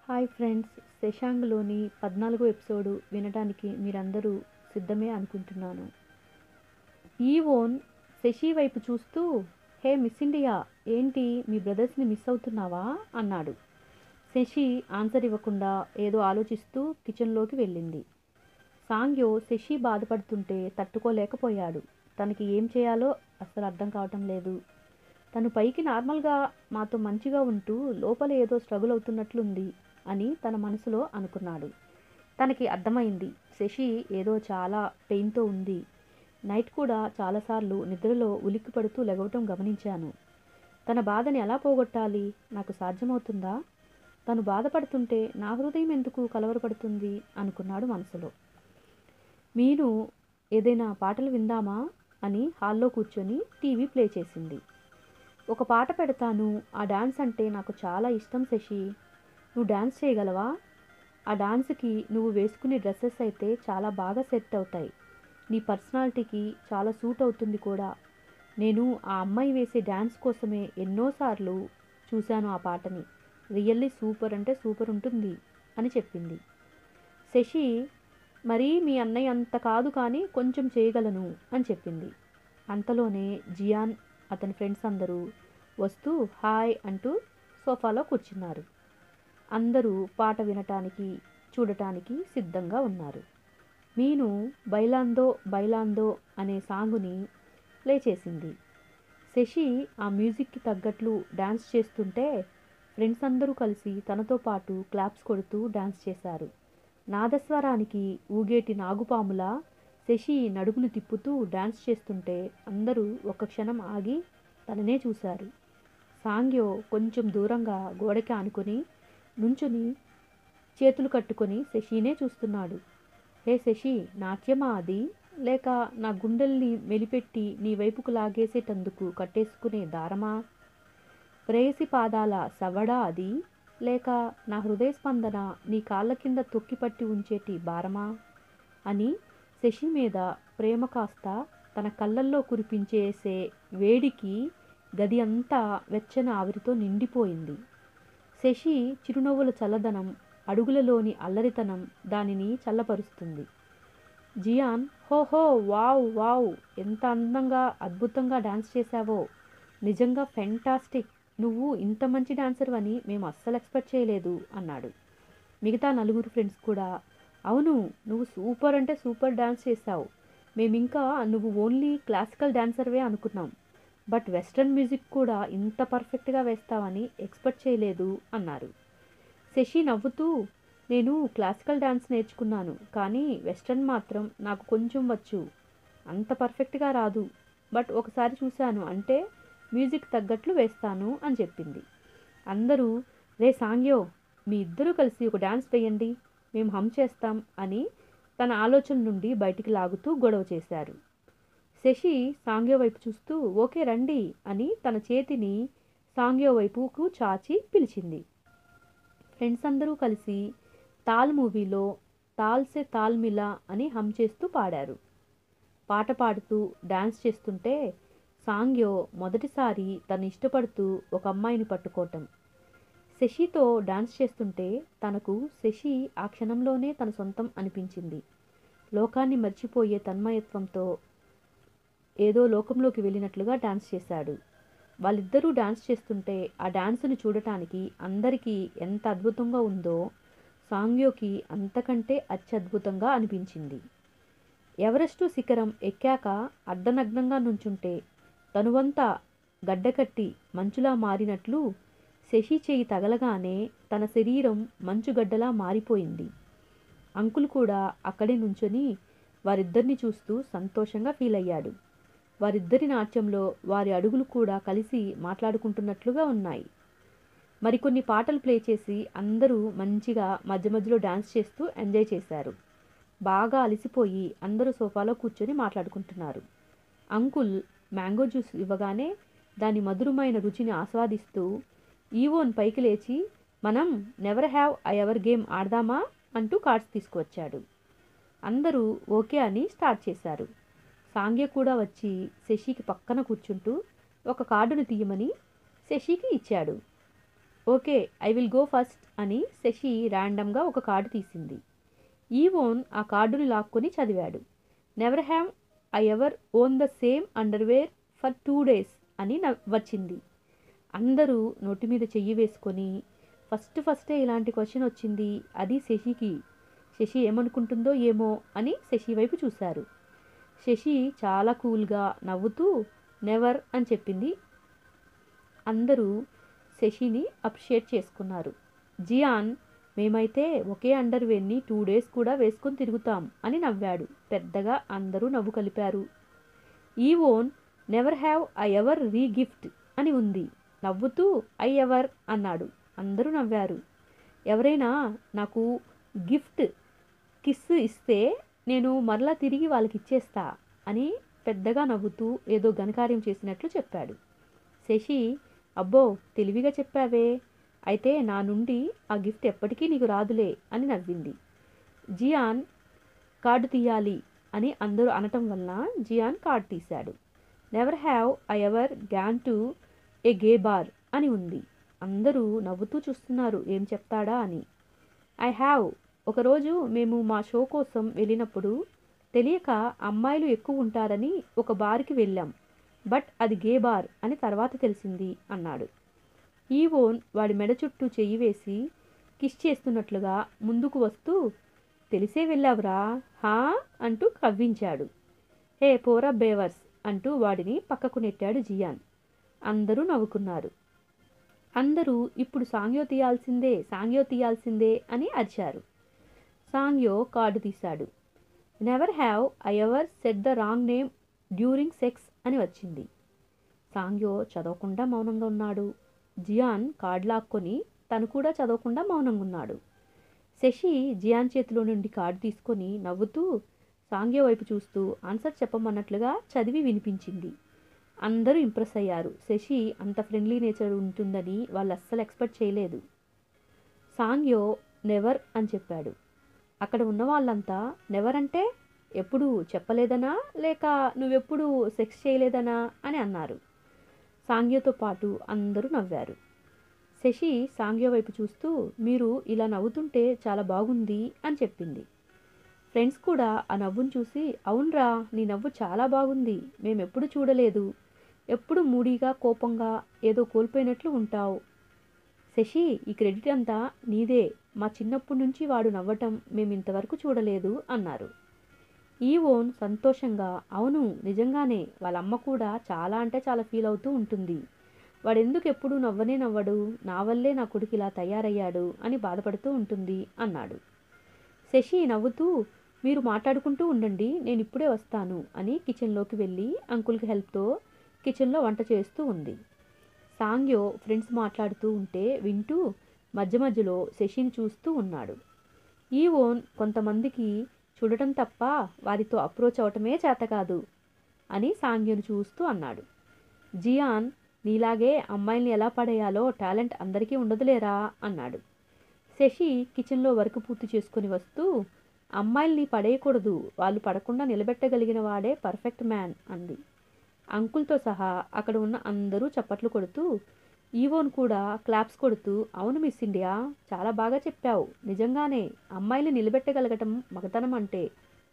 Hi friends, శశాంక్‌లోని 14 episode వినడానికి మీరందరూ సిద్ధమే అనుకుంటున్నాను. ఈవోన్ శశి వైపు చూస్తూ, హే మిస్ ఇండియా, ఏంటి మీ బ్రదర్స్ని మిస్ అవుతున్నావా అన్నాడు. శశి ఆన్సర్ ఇవ్వకుండా ఏదో ఆలోచిస్తూ కిచెన్లోకి వెళ్ళింది. సాంగ్యో శశి బాధపడుతుంటే తట్టుకోలేకపోయాడు. తనకి ఏం చేయాలో అస్సలు అర్థం కావటం లేదు. తను పైకి నార్మల్గా మాతో మంచిగా ఉంటూ లోపల ఏదో స్ట్రగుల్ అవుతున్నట్లుంది అని తన మనసులో అనుకున్నాడు. తనకి అర్థమైంది, శశి ఏదో చాలా పెయిన్తో ఉంది. నైట్ కూడా చాలాసార్లు నిద్రలో ఉలిక్కిపడుతూ లెగవటం గమనించాను. తన బాధని ఎలా పోగొట్టాలి? నాకు సాధ్యమవుతుందా? తను బాధపడుతుంటే నా హృదయం ఎందుకు కలవరపడుతుంది అనుకున్నాడు మనసులో. మీను ఏదైనా పాటలు విందామా అని హాల్లో కూర్చొని టీవీ ప్లే చేసింది. ఒక పాట పెడతాను, ఆ డాన్స్ అంటే నాకు చాలా ఇష్టం శశి. నువ్వు డాన్స్ చేయగలవా? ఆ డాన్స్కి నువ్వు వేసుకునే డ్రెస్సెస్ అయితే చాలా బాగా సెట్ అవుతాయి. నీ పర్సనాలిటీకి చాలా సూట్ అవుతుంది కూడా. నేను ఆ అమ్మాయి వేసే డాన్స్ కోసమే ఎన్నోసార్లు చూశాను ఆ పాటని. రియల్లీ సూపర్ అంటే సూపర్ ఉంటుంది అని చెప్పింది. శశి, మరీ మీ అన్నయ్య అంత కాదు కానీ కొంచెం చేయగలను అని చెప్పింది. అంతలోనే జియాన్, అతని ఫ్రెండ్స్ అందరూ వస్తూ హాయ్ అంటూ సోఫాలో కూర్చున్నారు. అందరూ పాట వినటానికి, చూడటానికి సిద్ధంగా ఉన్నారు. మీను బైలాందో బైలాందో అనే సాంగుని ప్లే చేసింది. శశి ఆ మ్యూజిక్కి తగ్గట్లు డాన్స్ చేస్తుంటే ఫ్రెండ్స్ అందరూ కలిసి తనతో పాటు క్లాప్స్ కొడుతూ డాన్స్ చేశారు. నాదస్వరానికి ఊగేటి నాగుపాములా శశి నడుమును తిప్పుతూ డాన్స్ చేస్తుంటే అందరూ ఒక్క క్షణం ఆగి తననే చూశారు. సాంగ్యో కొంచెం దూరంగా గోడకి ఆనుకొని నుంచుని చేతులు కట్టుకొని శశినే చూస్తున్నాడు. హే శశి, నాట్యమా అది? లేక నా గుండెల్ని మెలిపెట్టి నీ వైపుకు లాగేసేటందుకు కట్టేసుకునే దారమా? ప్రేయసి పాదాల సవ్వడా అది? లేక నా హృదయ స్పందన నీ కాళ్ళ కింద తొక్కిపట్టి ఉంచేటి భారమా అని శశి మీద ప్రేమ కాస్త తన కళ్ళల్లో కురిపించేసే వేడికి గది అంతా వెచ్చని ఆవిరితో నిండిపోయింది. శశి చిరునవ్వుల చల్లదనం, అడుగులలోని అల్లరితనం దానిని చల్లపరుస్తుంది. జియాన్, హోహో, వావ్ వావ్, ఎంత అందంగా అద్భుతంగా డాన్స్ చేశావో, నిజంగా ఫెంటాస్టిక్, నువ్వు ఇంత మంచి డాన్సర్ అని మేము అస్సలు ఎక్స్పెక్ట్ చేయలేదు అన్నాడు. మిగతా నలుగురు ఫ్రెండ్స్ కూడా, అవును, నువ్వు సూపర్ అంటే సూపర్ డాన్స్ చేశావు. మేమింకా నువ్వు ఓన్లీ క్లాసికల్ డాన్సర్వే అనుకున్నాం. బట్ వెస్ట్రన్ మ్యూజిక్ కూడా ఇంత పర్ఫెక్ట్గా వేస్తావని ఎక్స్పెక్ట్ చేయలేదు అన్నారు. శశి నవ్వుతూ, నేను క్లాసికల్ డాన్స్ నేర్చుకున్నాను కానీ వెస్ట్రన్ మాత్రం నాకు కొంచెం వచ్చు. అంత పర్ఫెక్ట్గా రాదు. బట్ ఒకసారి చూశాను అంటే మ్యూజిక్ తగ్గట్లు వేస్తాను అని చెప్పింది. అందరూ, రే సాంగ్యో, మీ ఇద్దరూ కలిసి ఒక డాన్స్ వేయండి, మేము హమ్ చేస్తాం అని తన ఆలోచన నుండి బయటికి లాగుతూ గొడవ చేశారు. శశి సాంగ్యో వైపు చూస్తూ ఓకే రండి అని తన చేతిని సాంగ్యో వైపుకు చాచి పిలిచింది. ఫ్రెండ్స్ అందరూ కలిసి తాల్ మూవీలో తాల్ సే తాల్ మిలా అని హమ్ చేస్తూ పాడారు. పాట పాడుతూ డాన్స్ చేస్తుంటే సాంగ్యో మొదటిసారి తను ఇష్టపడుతూ ఒక అమ్మాయిని పట్టుకోవటం. శశితో డాన్స్ చేస్తుంటే తనకు శశి ఆ క్షణంలోనే తన సొంతం అనిపించింది. లోకాన్ని మర్చిపోయే తన్మయత్వంతో ఏదో లోకంలోకి వెళ్ళినట్లుగా డాన్స్ చేశాడు. వాళ్ళిద్దరూ డాన్స్ చేస్తుంటే ఆ డాన్సును చూడటానికి అందరికీ ఎంత అద్భుతంగా ఉందో సాంగ్యోకి అంతకంటే అత్యద్భుతంగా అనిపించింది. ఎవరెస్టు శిఖరం ఎక్కాక అర్ధనగ్నంగా నుంచుంటే తనువంతా గడ్డకట్టి మంచులా మారినట్లు శశి చేయి తగలగానే తన శరీరం మంచుగడ్డలా మారిపోయింది. అంకుల్ కూడా అక్కడే నుంచొని వారిద్దరిని చూస్తూ సంతోషంగా ఫీల్ అయ్యాడు. వారిద్దరి నాట్యంలో వారి అడుగులు కూడా కలిసి మాట్లాడుకుంటున్నట్లుగా ఉన్నాయి. మరికొన్ని పాటలు ప్లే చేసి అందరూ మంచిగా మధ్య మధ్యలో డాన్స్ చేస్తూ ఎంజాయ్ చేశారు. బాగా అలసిపోయి అందరూ సోఫాలో కూర్చొని మాట్లాడుకుంటున్నారు. అంకుల్ మ్యాంగో జ్యూస్ ఇవ్వగానే దాని మధురమైన రుచిని ఆస్వాదిస్తూ ఈవోన్ పైకి లేచి, మనం never have I ever game ఆడదామా అంటూ కార్డ్స్ తీసుకువచ్చాడు. అందరూ ఓకే అని స్టార్ట్ చేశారు. సాంగ్య కూడా వచ్చి శశికి పక్కన కూర్చుంటూ ఒక కార్డును తీయమని శశికి ఇచ్చాడు. Okay, I will go first అని శశి ర్యాండమ్గా ఒక కార్డు తీసింది. ఈవోన్ ఆ కార్డుని లాక్కొని చదివాడు. Never have I ever own the same underwear for 2 days అని వచ్చింది. అందరూ నోటి మీద చెయ్యి వేసుకొని ఫస్టే ఇలాంటి క్వశ్చన్ వచ్చింది, అది శశికి. శశి ఏమనుకుంటుందో ఏమో అని శశి వైపు చూశారు. శశి చాలా కూల్గా నవ్వుతూ నెవర్ అని చెప్పింది. అందరూ శశిని అప్రిషియేట్ చేసుకున్నారు. జియాన్, మేమైతే ఒకే అండర్వేర్ని 2 days కూడా వేసుకొని తిరుగుతాం అని నవ్వాడు. పెద్దగా అందరూ నవ్వు కలిపారు. ఈవోన్, నెవర్ హ్యావ్ ఐ ఎవర్ రీగిఫ్ట్ అని ఉంది. నవ్వుతూ ఐ ఎవర్ అన్నాడు. అందరూ నవ్వారు. ఎవరైనా నాకు గిఫ్ట్ కిస్ ఇస్తే నేను మరలా తిరిగి వాళ్ళకి ఇచ్చేస్తా అని పెద్దగా నవ్వుతూ ఏదో ఘనకార్యం చేసినట్లు చెప్పాడు. శశి, అబ్బో తెలివిగా చెప్పావే, అయితే నా నుండి ఆ గిఫ్ట్ ఎప్పటికీ నీకు రాదులే అని నవ్వింది. జియాన్, కార్డు తీయాలి అని అందరూ అనటం వలన జియాన్ కార్డు తీశాడు. Never have I ever gone to a gay bar అని ఉంది. అందరూ నవ్వుతూ చూస్తున్నారు ఏం చెప్తాడా అని. ఐ హ్యావ్, ఒకరోజు మేము మా షో కోసం వెళ్ళినప్పుడు తెలియక అమ్మాయిలు ఎక్కువ ఉంటారని ఒక బార్కి వెళ్ళాం. బట్ అది గే బార్ అని తర్వాత తెలిసింది అన్నాడు. ఈవోన్ వాడి మెడ చుట్టూ చెయ్యి వేసి కిస్ చేస్తున్నట్లుగా ముందుకు వస్తూ, తెలిసే వెళ్ళావురా హా అంటూ కవ్వించాడు. హే పోరా బేవర్స్ అంటూ వాడిని పక్కకు నెట్టాడు జియాన్. అందరూ నవ్వుకున్నారు. అందరూ ఇప్పుడు సాంగ్యో తీయాల్సిందే అని అరిచారు. సాంగ్యో కార్డు తీశాడు. Never have I ever set the wrong name during sex అని వచ్చింది. సాంగ్యో చదవకుండా మౌనంగా ఉన్నాడు. జియాన్ కార్డు లాక్కొని తను కూడా చదవకుండా మౌనంగా ఉన్నాడు. శశి జియాన్ చేతిలో నుండి కార్డు తీసుకొని నవ్వుతూ సాంగ్యో వైపు చూస్తూ ఆన్సర్ చెప్పమన్నట్లుగా చదివి వినిపించింది. అందరూ ఇంప్రెస్ అయ్యారు. శశి అంత ఫ్రెండ్లీ నేచర్ ఉంటుందని వాళ్ళు అస్సలు ఎక్స్పెక్ట్ చేయలేదు. సాంగ్యో నెవర్ అని చెప్పాడు. అక్కడ ఉన్న వాళ్ళంతా నెవర్ అంటే ఎప్పుడు చెప్పలేదనా లేక నువ్వెప్పుడు సెక్స్ చేయలేదనా అని అన్నారు. సాంగ్యోతో పాటు అందరూ నవ్వారు. శశి సాంగ్యో వైపు చూస్తూ మీరు ఇలా నవ్వుతుంటే చాలా బాగుంది అని చెప్పింది. ఫ్రెండ్స్ కూడా ఆ నవ్వును చూసి అవునరా నీ నవ్వు చాలా బాగుంది, మేమెప్పుడు చూడలేదు, ఎప్పుడు మూడీగా కోపంగా ఏదో కోల్పోయినట్లు ఉంటావు. శశి ఈ క్రెడిట్ అంతా నీదే, మా చిన్నప్పటి నుంచి వాడు నవ్వటం మేమింతవరకు చూడలేదు అన్నారు. ఈవోన్ సంతోషంగా అవును నిజంగానే వాళ్ళమ్మ కూడా చాలా అంటే చాలా ఫీల్ అవుతూ ఉంటుంది, వాడెందుకు ఎప్పుడు నవ్వనే నవ్వడు, నా వల్లే నా కొడుకు ఇలా తయారయ్యాడు అని బాధపడుతూ ఉంటుంది అన్నాడు. శశి నవ్వుతూ మీరు మాట్లాడుకుంటూ ఉండండి నేను ఇప్పుడే వస్తాను అని కిచెన్లోకి వెళ్ళి అంకుల్కి హెల్ప్తో కిచెన్లో వంట చేస్తూ ఉంది. సాంగ్యో ఫ్రెండ్స్ మాట్లాడుతూ ఉంటే వింటూ మధ్య మధ్యలో శశిని చూస్తూ ఉన్నాడు. ఈవోన్ కొంతమందికి చూడటం తప్ప వారితో అప్రోచ్ అవటమే చేత కాదు అని సాంగ్యోను చూస్తూ అన్నాడు. జియాన్, నీలాగే అమ్మాయిల్ని ఎలా పడేయాలో టాలెంట్ అందరికీ ఉండదులేరా అన్నాడు. శశి కిచెన్లో వర్క్ పూర్తి చేసుకుని వస్తూ అమ్మాయిల్ని పడేయకూడదు, వాళ్ళు పడకుండా నిలబెట్టగలిగిన వాడే పర్ఫెక్ట్ మ్యాన్ అంది. అంకుల్తో సహా అక్కడ ఉన్న అందరూ చప్పట్లు కొడుతూ ఈవోన్ కూడా క్లాప్స్ కొడుతూ అవును మిస్ ఇండియా చాలా బాగా చెప్పావు, నిజంగానే అమ్మాయిలు నిలబెట్టగలగటం మగతనం అంటే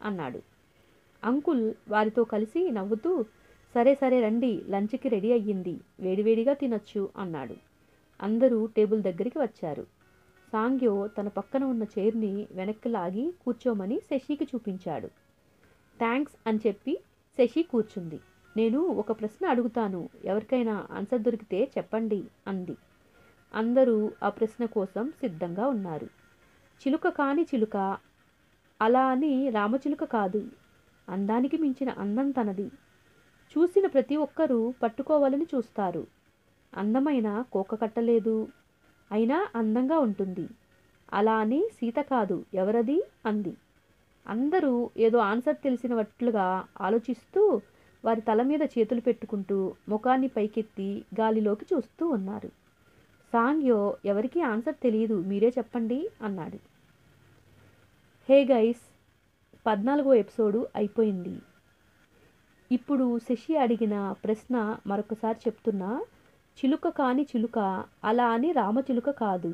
అన్నాడు. అంకుల్ వారితో కలిసి నవ్వుతూ సరే రండి లంచ్కి రెడీ అయ్యింది, వేడివేడిగా తినొచ్చు అన్నాడు. అందరూ టేబుల్ దగ్గరికి వచ్చారు. సాంగ్యో తన పక్కన ఉన్న చైర్ని వెనక్కి లాగి కూర్చోమని శశికి చూపించాడు. థ్యాంక్స్ అని చెప్పి శశి కూర్చుంది. నేను ఒక ప్రశ్న అడుగుతాను, ఎవరికైనా ఆన్సర్ దొరికితే చెప్పండి అంది. అందరూ ఆ ప్రశ్న కోసం సిద్ధంగా ఉన్నారు. చిలుక కాని చిలుక, అలా అని రామచిలుక కాదు, అందానికి మించిన అందం తనది, చూసిన ప్రతి ఒక్కరూ పట్టుకోవాలని చూస్తారు, అందమైన కోక కట్టలేదు, అయినా అందంగా ఉంటుంది, అలా అని సీత కాదు, ఎవరది అంది. అందరూ ఏదో ఆన్సర్ తెలిసినట్లుగా ఆలోచిస్తూ వారి తల మీద చేతులు పెట్టుకుంటూ ముఖాన్ని పైకెత్తి గాలిలోకి చూస్తూ ఉన్నారు. సాంగ్యో ఎవరికీ ఆన్సర్ తెలియదు, మీరే చెప్పండి అన్నాడు. హే గైస్, 14వ ఎపిసోడు అయిపోయింది. ఇప్పుడు శశి అడిగిన ప్రశ్న మరొకసారి చెప్తున్నా, చిలుక కాని చిలుక అలా అని రామచిలుక కాదు.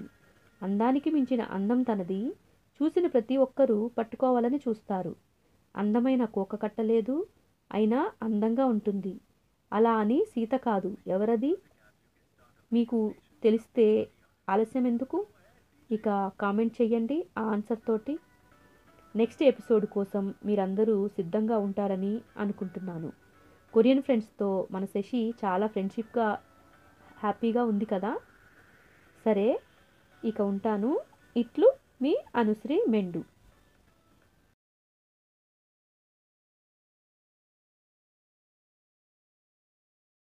అందానికి మించిన అందం తనది. చూసిన ప్రతి ఒక్కరూ పట్టుకోవాలని చూస్తారు. అందమైన కోక కట్టలేదు, అయినా అందంగా ఉంటుంది. అలా అని సీత కాదు. ఎవరది? మీకు తెలిస్తే ఆలస్యం ఎందుకు? ఇక కామెంట్ చెయ్యండి ఆ ఆన్సర్ తోటి. నెక్స్ట్ ఎపిసోడ్ కోసం మీరందరూ సిద్ధంగా ఉంటారని అనుకుంటున్నాను. కొరియన్ ఫ్రెండ్స్తో మన శశి చాలా ఫ్రెండ్షిప్గా హ్యాపీగా ఉంది కదా. సరే, ఇక ఉంటాను. ఇట్లు మీ అనుశ్రీ మెండు.